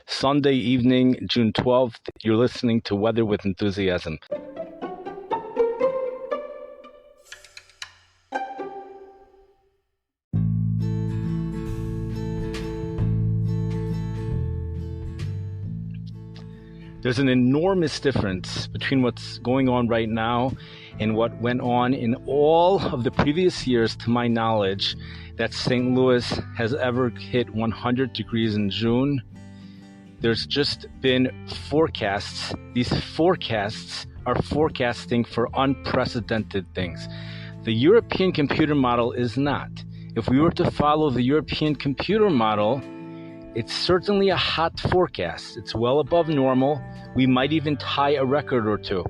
Sunday evening, June 12th. You're listening to Weather with Enthusiasm. There's an enormous difference between what's going on right now and what went on in all of the previous years, to my knowledge, that St. Louis has ever hit 100 degrees in June. There's just been forecasts. These forecasts are forecasting for unprecedented things. The European computer model is not. If we were to follow the European computer model, it's certainly a hot forecast. It's well above normal. We might even tie a record or two,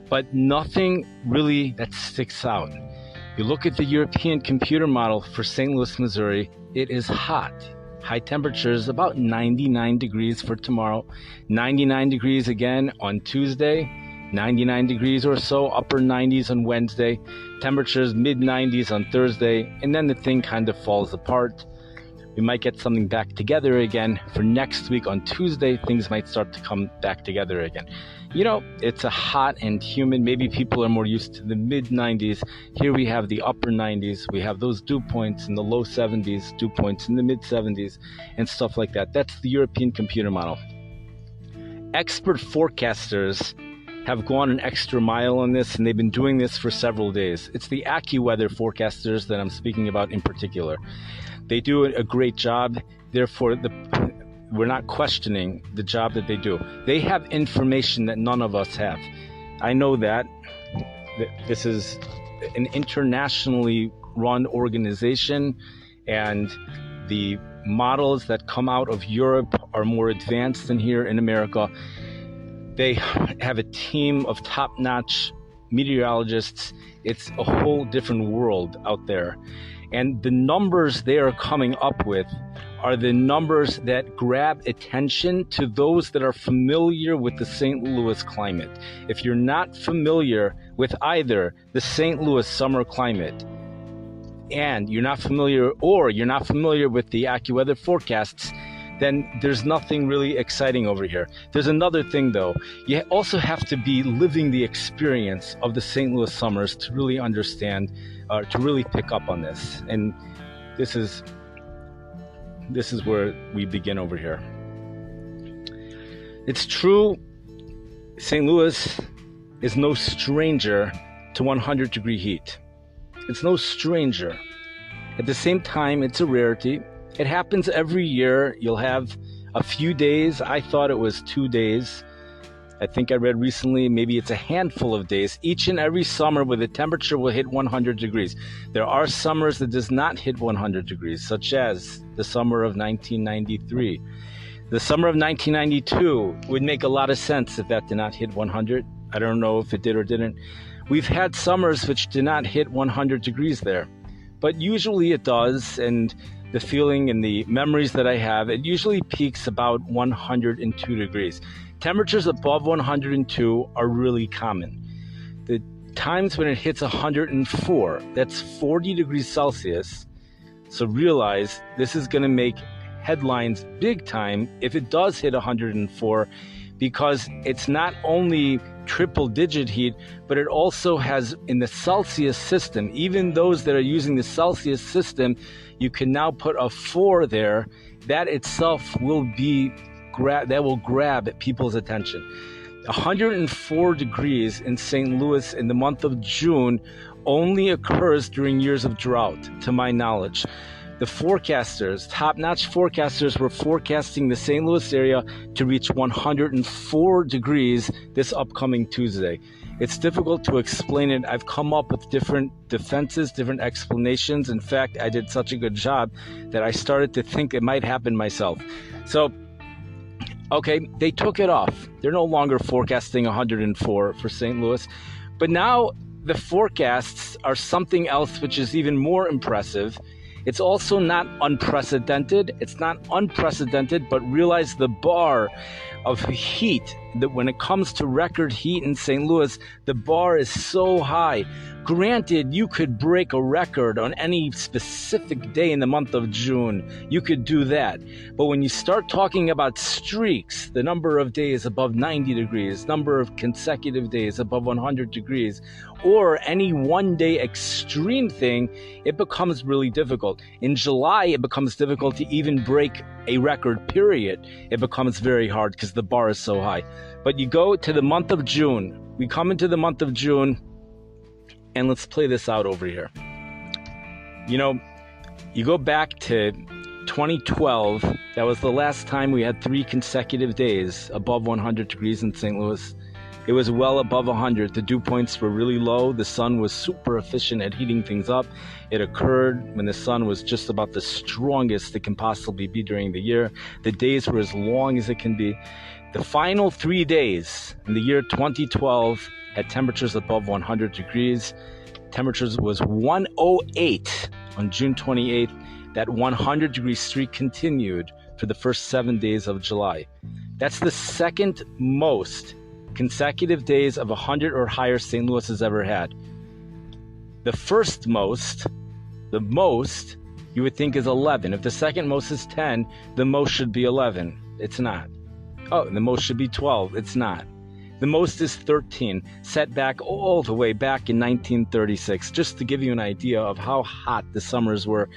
but nothing really that sticks out. You look at the European computer model for St. Louis, Missouri, it is hot. High temperatures, about 99 degrees for tomorrow, 99 degrees again on Tuesday, 99 degrees or so, upper 90s on Wednesday, temperatures mid-90s on Thursday, and then the thing kind of falls apart. We might get something back together again for next week on Tuesday. Things might start to come back together again. You know, it's a hot and humid. Maybe people are more used to the mid-90s. Here we have the upper 90s. We have those dew points in the low 70s, dew points in the mid-70s, and stuff like that. That's the European computer model. Expert forecasters have gone an extra mile on this, and they've been doing this for several days. It's the AccuWeather forecasters that I'm speaking about in particular. They do a great job. Therefore, we're not questioning the job that they do. They have information that none of us have. I know that. This is an internationally run organization, and the models that come out of Europe are more advanced than here in America. They have a team of top-notch meteorologists. It's a whole different world out there. And the numbers they are coming up with are the numbers that grab attention to those that are familiar with the St. Louis climate. If you're not familiar with either the St. Louis summer climate, and you're not familiar with the AccuWeather forecasts, then there's nothing really exciting over here. There's another thing, though. You also have to be living the experience of the St. Louis summers to really understand, to really pick up on this. And this is where we begin over here. It's true, St. Louis is no stranger to 100-degree heat. It's no stranger. At the same time, it's a rarity. It happens every year. You'll have a few days. I thought it was 2 days. I think I read recently, maybe it's a handful of days. Each and every summer where the temperature will hit 100 degrees. There are summers that does not hit 100 degrees, such as the summer of 1993. The summer of 1992 would make a lot of sense if that did not hit 100. I don't know if it did or didn't. We've had summers which did not hit 100 degrees there, but usually it does, and the feeling and the memories that I have, it usually peaks about 102 degrees. Temperatures above 102 are really common. The times when it hits 104, that's 40 degrees Celsius. So realize this is going to make headlines big time if it does hit 104, because it's not only triple digit heat, but it also has in the Celsius system, even those that are using the Celsius system, you can now put a 4 there. That itself will grab people's attention. 104 degrees in St. Louis in the month of June only occurs during years of drought, to my knowledge. The forecasters, top-notch forecasters, were forecasting the St. Louis area to reach 104 degrees this upcoming Tuesday. It's difficult to explain it. I've come up with different defenses, different explanations. In fact, I did such a good job that I started to think it might happen myself. So, okay, they took it off. They're no longer forecasting 104 for St. Louis. But now the forecasts are something else which is even more impressive. It's also not unprecedented. It's not unprecedented, but realize the bar of heat, that when it comes to record heat in St. Louis, the bar is so high. Granted, you could break a record on any specific day in the month of June. You could do that. But when you start talking about streaks, the number of days above 90 degrees, number of consecutive days above 100 degrees, or any one-day extreme thing, it becomes really difficult. In July, it becomes difficult to even break a record, period. It becomes very hard because the bar is so high. But you go to the month of June. We come into the month of June, and let's play this out over here. You know, you go back to 2012. That was the last time we had 3 consecutive days above 100 degrees in St. Louis. It was well above 100. The dew points were really low. The sun was super efficient at heating things up. It occurred when the sun was just about the strongest it can possibly be during the year. The days were as long as it can be. The final 3 days in the year 2012 had temperatures above 100 degrees. Temperatures was 108 on June 28th. That 100-degree streak continued for the first 7 days of July. That's the second most consecutive days of 100 or higher St. Louis has ever had. The first most, you would think is 11. If the second most is 10, the most should be 11. It's not. Oh, the most should be 12. It's not. The most is 13, set back all the way back in 1936, just to give you an idea of how hot the summers were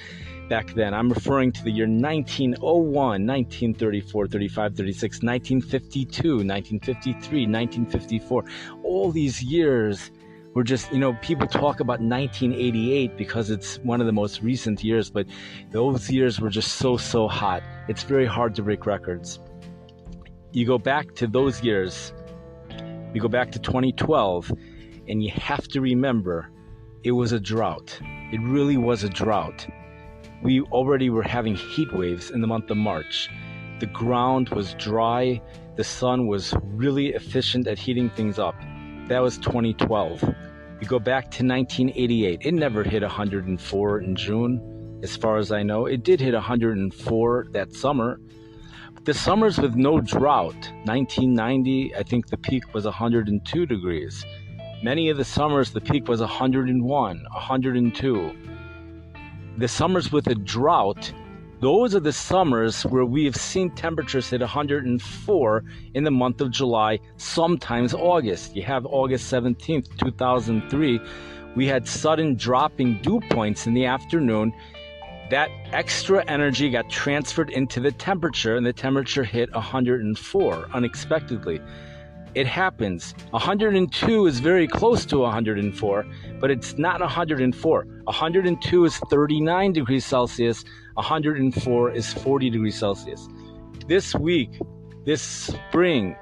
back then. I'm referring to the year 1901, 1934, 35, 36, 1952, 1953, 1954. All these years were just, people talk about 1988 because it's one of the most recent years, but those years were just so hot. It's very hard to break records. You go back to those years, you go back to 2012, and you have to remember it was a drought. It really was a drought. We already were having heat waves in the month of March. The ground was dry. The sun was really efficient at heating things up. That was 2012. You go back to 1988. It never hit 104 in June, as far as I know. It did hit 104 that summer. The summers with no drought, 1990, I think the peak was 102 degrees. Many of the summers, the peak was 101, 102. The summers with a drought, those are the summers where we have seen temperatures hit 104 in the month of July, sometimes August. You have August 17th, 2003. We had sudden dropping dew points in the afternoon. That extra energy got transferred into the temperature, and the temperature hit 104 unexpectedly. It happens. 102 is very close to 104, but it's not 104. 102 is 39 degrees Celsius. 104 is 40 degrees Celsius. This week, this spring,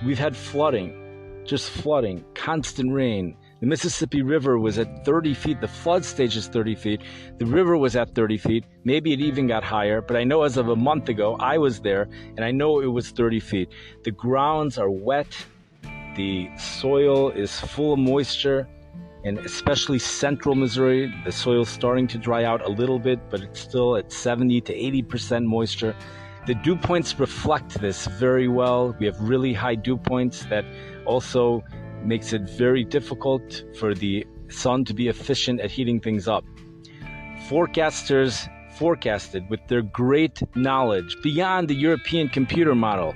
we've had flooding, just flooding, constant rain. The Mississippi River was at 30 feet. The flood stage is 30 feet. The river was at 30 feet. Maybe it even got higher, but I know as of a month ago, I was there, and I know it was 30 feet. The grounds are wet. The soil is full of moisture, and especially central Missouri, the soil's starting to dry out a little bit, but it's still at 70 to 80% moisture. The dew points reflect this very well. We have really high dew points that also makes it very difficult for the sun to be efficient at heating things up. Forecasters forecasted with their great knowledge beyond the European computer model.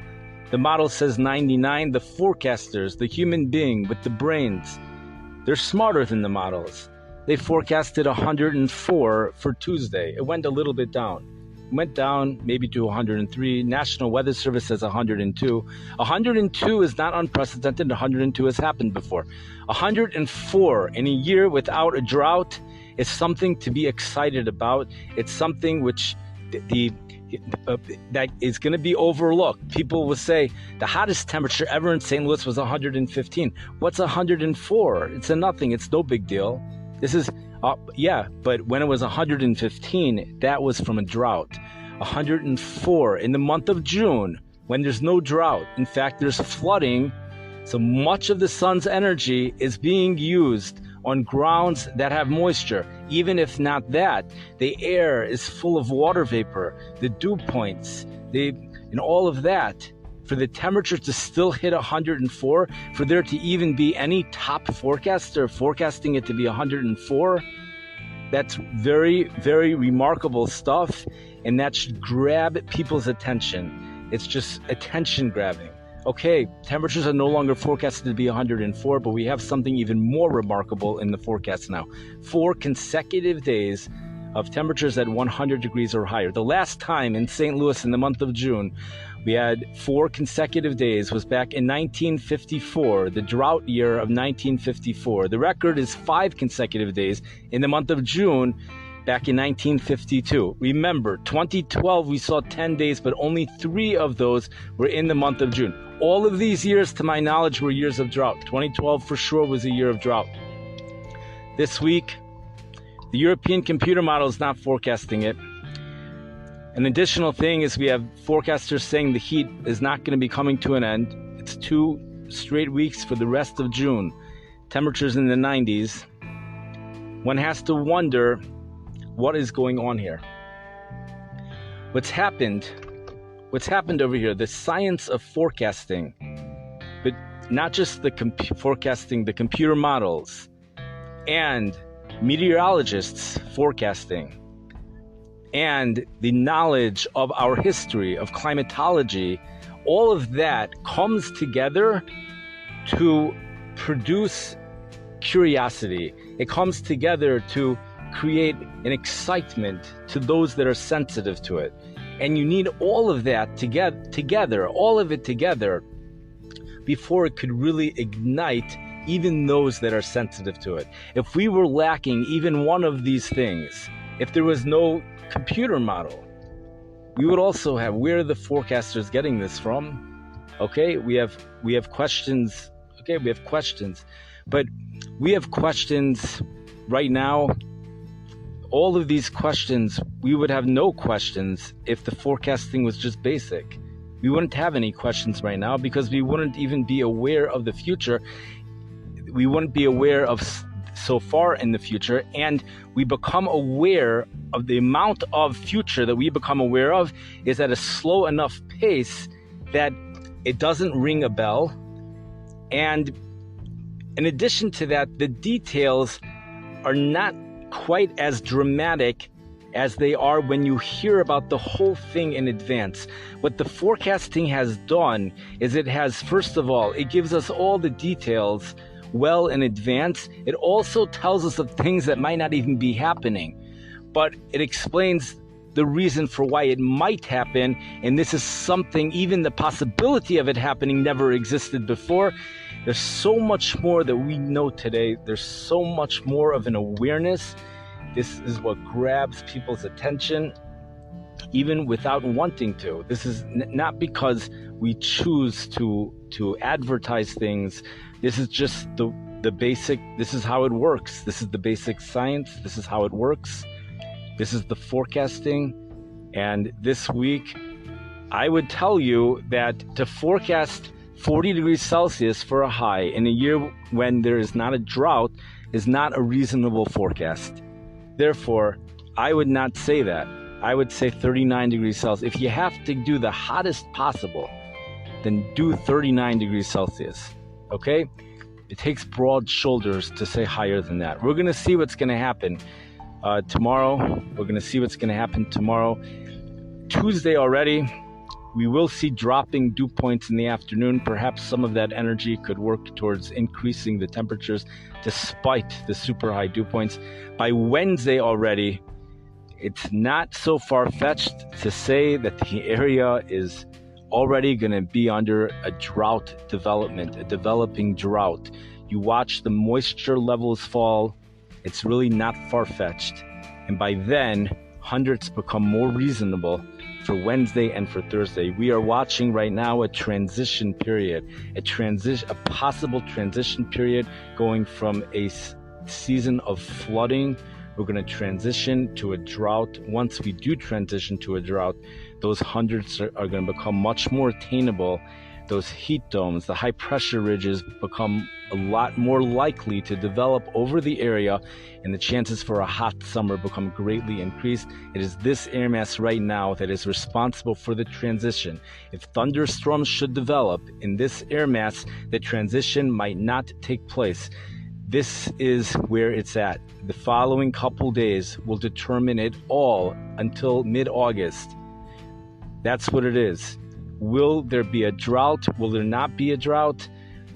The model says 99. The forecasters, the human being with the brains, they're smarter than the models. They forecasted 104 for Tuesday. It went a little bit down. Went down maybe to 103. National Weather Service says 102. 102 is not unprecedented. 102 has happened before. 104 in a year without a drought is something to be excited about. It's something which that is going to be overlooked. People will say the hottest temperature ever in St. Louis was 115. What's 104? It's a nothing. It's no big deal. This is but when it was 115, that was from a drought. 104 in the month of June, when there's no drought. In fact, there's flooding. So much of the sun's energy is being used on grounds that have moisture. Even if not that, the air is full of water vapor, the dew points, and all of that for the temperature to still hit 104, for there to even be any top forecaster forecasting it to be 104, that's very, very remarkable stuff, and that should grab people's attention. It's just attention grabbing. Okay, temperatures are no longer forecasted to be 104, but we have something even more remarkable in the forecast now. 4 consecutive days of temperatures at 100 degrees or higher. The last time in St. Louis in the month of June, we had 4 consecutive days was back in 1954, the drought year of 1954. The record is 5 consecutive days in the month of June back in 1952. Remember, 2012 we saw 10 days, but only 3 of those were in the month of June. All of these years, to my knowledge, were years of drought. 2012 for sure was a year of drought. This week, the European computer model is not forecasting it. An additional thing is we have forecasters saying the heat is not going to be coming to an end. It's 2 straight weeks for the rest of June. Temperatures in the 90s. One has to wonder what is going on here. What's happened over here, the science of forecasting, but not just the forecasting, the computer models and meteorologists forecasting, and the knowledge of our history of climatology, all of that comes together to produce curiosity. It comes together to create an excitement to those that are sensitive to it. And you need all of that together, all of it together, before it could really ignite even those that are sensitive to it. If we were lacking even one of these things, if there was no computer model, we would also have, where are the forecasters getting this from? Okay, we have questions. Okay, we have questions, but we have questions right now. All of these questions, we would have no questions if the forecasting was just basic. We wouldn't have any questions right now because we wouldn't even be aware of the future. We wouldn't be aware of so far in the future, and we become aware of the amount of future that we become aware of is at a slow enough pace that it doesn't ring a bell. And in addition to that, the details are not quite as dramatic as they are when you hear about the whole thing in advance. What the forecasting has done is it has, first of all, it gives us all the details well in advance. It also tells us of things that might not even be happening, but it explains the reason for why it might happen. And this is something, even the possibility of it happening never existed before. There's so much more that we know today. There's so much more of an awareness. This is what grabs people's attention, even without wanting to. This is not because we choose to advertise things. This is just the basic, this is how it works. This is the basic science. This is how it works. This is the forecasting. And this week, I would tell you that to forecast 40 degrees Celsius for a high in a year when there is not a drought is not a reasonable forecast. Therefore, I would not say that. I would say 39 degrees Celsius. If you have to do the hottest possible, then do 39 degrees Celsius. Okay? It takes broad shoulders to say higher than that. We're going to see what's going to happen tomorrow. We're going to see what's going to happen tomorrow. Tuesday already, we will see dropping dew points in the afternoon. Perhaps some of that energy could work towards increasing the temperatures despite the super high dew points. By Wednesday already, it's not so far-fetched to say that the area is already going to be under a drought development, a developing drought. You watch the moisture levels fall, it's really not far-fetched. And by then, hundreds become more reasonable for Wednesday and for Thursday. We are watching right now a transition period, a possible transition period going from a season of flooding. We're going to transition to a drought. Once we do transition to a drought, those hundreds are going to become much more attainable those heat domes, the high pressure ridges become a lot more likely to develop over the area, and the chances for a hot summer become greatly increased. It is this air mass right now that is responsible for the transition. If thunderstorms should develop in this air mass, the transition might not take place. This is where it's at. The following couple days will determine it all until mid-August. That's what it is. Will there be a drought? Will there not be a drought?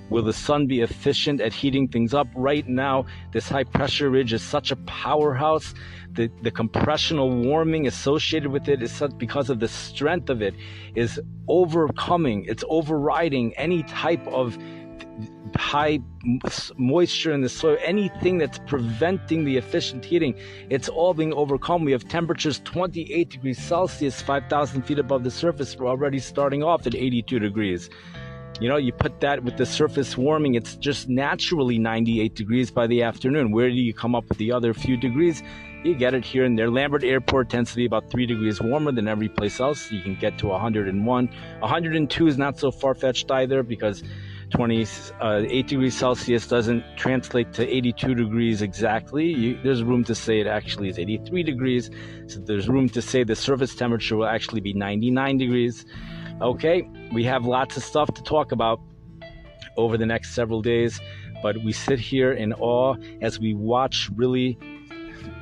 Will the sun be efficient at heating things up? Right now, this high pressure ridge is such a powerhouse. The compressional warming associated with it is such, because of the strength of it, is it's overriding any type of high moisture in the soil, anything that's preventing the efficient heating. It's all being overcome. We have temperatures 28 degrees Celsius, 5,000 feet above the surface. We're already starting off at 82 degrees. You put that with the surface warming, it's just naturally 98 degrees by the afternoon. Where do you come up with the other few degrees? You get it here and there. Lambert Airport tends to be about 3 degrees warmer than every place else. You can get to 101. 102 is not so far-fetched either, because 28 degrees Celsius doesn't translate to 82 degrees exactly. There's room to say it actually is 83 degrees. So there's room to say the surface temperature will actually be 99 degrees. Okay, we have lots of stuff to talk about over the next several days, but we sit here in awe as we watch, really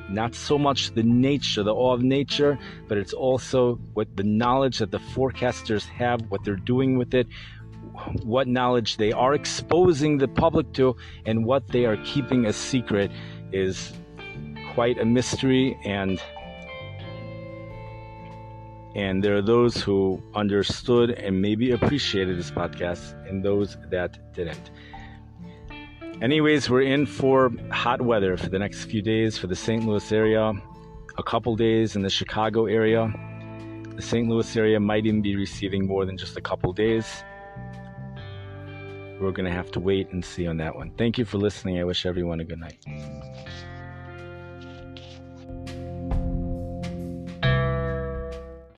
not so much the awe of nature, but it's also what the knowledge that the forecasters have, what they're doing with it, what knowledge they are exposing the public to, and what they are keeping a secret is quite a mystery. And there are those who understood and maybe appreciated this podcast, and those that didn't. Anyways, we're in for hot weather for the next few days for the St. Louis area, a couple days in the Chicago area. The St. Louis area might even be receiving more than just a couple days. We're going to have to wait and see on that one. Thank you for listening. I wish everyone a good night.